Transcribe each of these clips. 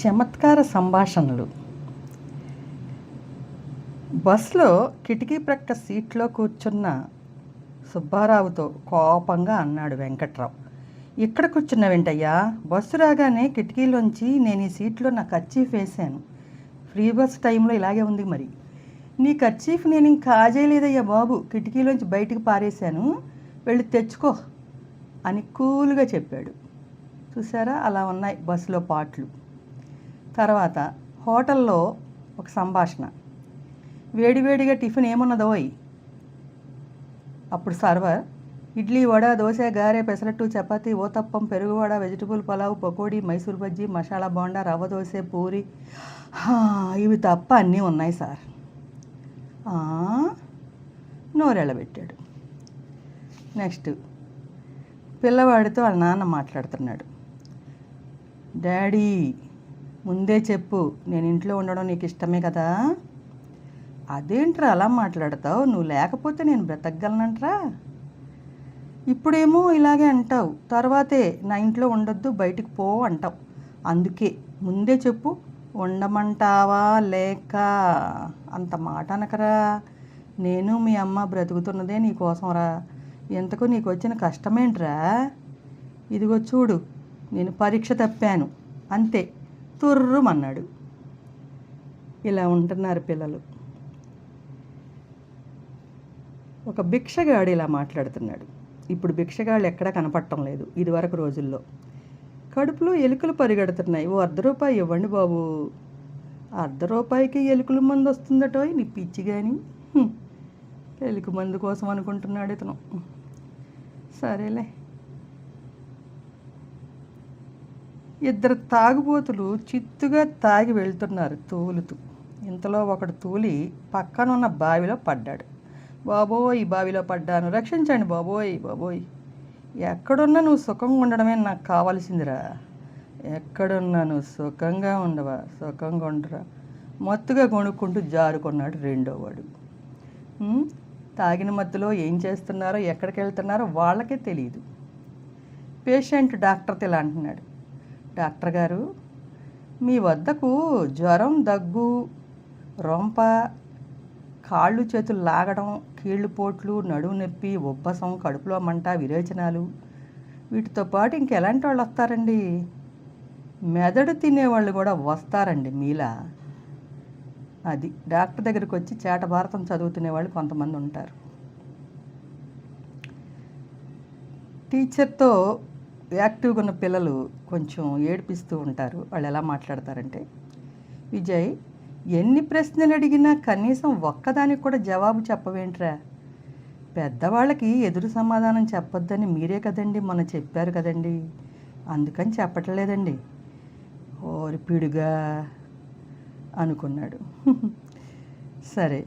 చమత్కార సంభాషణలు. బస్సులో కిటికీ ప్రక్క సీట్లో కూర్చున్న సుబ్బారావుతో కోపంగా అన్నాడు వెంకట్రావు. ఇక్కడ కూర్చున్నావేంటయ్యా? బస్సు రాగానే కిటికీలోంచి నేను ఈ సీట్లో నా కర్చీఫ్ వేశాను. ఫ్రీ బస్ టైంలో ఇలాగే ఉంది మరి. నీ కర్చీఫ్ నేను ఇంక కాజేయలేదయ్యా బాబు, కిటికీలోంచి బయటికి పారేశాను, వెళ్ళి తెచ్చుకో అని కూల్గా చెప్పాడు. చూసారా, అలా ఉన్నాయి బస్సులో పాటలు. తర్వాత హోటల్లో ఒక సంభాషణ. వేడివేడిగా టిఫిన్ ఏమున్నదోయ్? అప్పుడు సర్వర్, ఇడ్లీ, వడ, దోశ, గారె, పెసరట్టు, చపాతీ, ఓతప్పం, పెరుగువడ, వెజిటబుల్ పలావ్, పకోడీ, మైసూర్ బజ్జీ, మసాలా బోండా, రవ్వ దోశ, పూరి, ఇవి తప్ప అన్నీ ఉన్నాయి సార్. నోరెళ్ళబెట్టాడు. నెక్స్ట్, పిల్లవాడితో వాళ్ళ నాన్న మాట్లాడుతున్నాడు. డాడీ, ముందే చెప్పు, నేను ఇంట్లో ఉండడం నీకు ఇష్టమే కదా? అదేంట్రా అలా మాట్లాడతావు? నువ్వు లేకపోతే నేను బ్రతకగలనంట్రా. ఇప్పుడేమో ఇలాగే అంటావు, తర్వాతే నా ఇంట్లో ఉండొద్దు, బయటికి పో అంటావు. అందుకే ముందే చెప్పు, ఉండమంటావా లేక? అంత మాట అనకరా. నేను మీ అమ్మ బ్రతుకుతున్నదే నీకోసంరా. ఎంతకు నీకు వచ్చిన కష్టమేంట్రా? ఇదిగో చూడు, నేను పరీక్ష తప్పాను అంతే, తుర్రుమన్నాడు. ఇలా ఉంటున్నారు పిల్లలు. ఒక భిక్షగాడు ఇలా మాట్లాడుతున్నాడు. ఇప్పుడు భిక్షగాళ్ళు ఎక్కడా కనపడటం లేదు. ఇదివరకు రోజుల్లో కడుపులో ఎలుకలు పరిగెడుతున్నాయి, ఓ ₹1 ఇవ్వండి బాబు. ₹1 ఎలుకల మందు వస్తుందటో, నీ పిచ్చి కానీ. ఎలుక మందు కోసం అనుకుంటున్నాడు ఇతను. సరేలే. ఇద్దరు తాగుబోతులు చిత్తుగా తాగి వెళ్తున్నారు తూలుతూ. ఇంతలో ఒకడు తూలి పక్కనున్న బావిలో పడ్డాడు. బాబోయ్, ఈ బావిలో పడ్డాను, రక్షించండి బాబోయ్ బాబోయ్. ఎక్కడున్నా నువ్వు సుఖంగా ఉండడమే నాకు కావాల్సిందిరా. ఎక్కడున్నా నువ్వు సుఖంగా ఉండవా? సుఖంగా ఉండరా. మత్తుగా కొనుక్కుంటూ జారుకున్నాడు రెండోవాడు. తాగిన మత్తులో ఏం చేస్తున్నారో, ఎక్కడికి వెళ్తున్నారో వాళ్ళకే తెలియదు. పేషెంట్ డాక్టర్తో ఇలా అంటున్నాడు. డాక్టర్ గారు, మీ వద్దకు జ్వరం, దగ్గు, రొంప, కాళ్ళు చేతులు లాగడం, కీళ్ళు పోట్లు, నడుము నొప్పి, ఉబ్బసం, కడుపులో మంట, విరేచనాలు, వీటితో పాటు ఇంకెలాంటి వాళ్ళు వస్తారండి? మెదడు తినేవాళ్ళు కూడా వస్తారండి మీలా. అది డాక్టర్ దగ్గరికి వచ్చి చేట భారతం చదువుతునే వాళ్ళు కొంతమంది ఉంటారు. టీచర్తో యాక్టివ్గా ఉన్న పిల్లలు కొంచెం ఏడిపిస్తూ ఉంటారు. వాళ్ళు ఎలా మాట్లాడతారంటే, విజయ్, ఎన్ని ప్రశ్నలు అడిగినా కనీసం ఒక్కదానికి కూడా జవాబు చెప్పవేంట్రా? పెద్దవాళ్ళకి ఎదురు సమాధానం చెప్పొద్దని మీరే కదండి మొన్న చెప్పారు కదండి, అందుకని చెప్పట్లేదండి. ఓరిపిడుగా అనుకున్నాడు. సరే,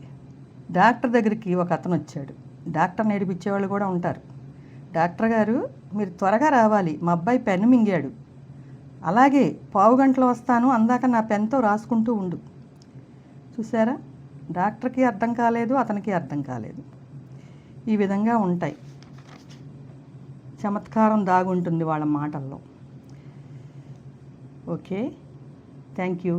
డాక్టర్ దగ్గరికి ఒక అతను వచ్చాడు. డాక్టర్ని ఏడిపించేవాళ్ళు కూడా ఉంటారు. డాక్టర్ గారు, మీరు త్వరగా రావాలి, మా అబ్బాయి పెన్ను మింగాడు. అలాగే, 15 గంటలు వస్తాను, అందాక నా పెన్తో రాసుకుంటూ ఉండు. చూసారా, డాక్టర్కి అర్థం కాలేదు, అతనికి అర్థం కాలేదు. ఈ విధంగా ఉంటాయి. చమత్కారం దాగుంటుంది వాళ్ళ మాటల్లో. Okay, thank you.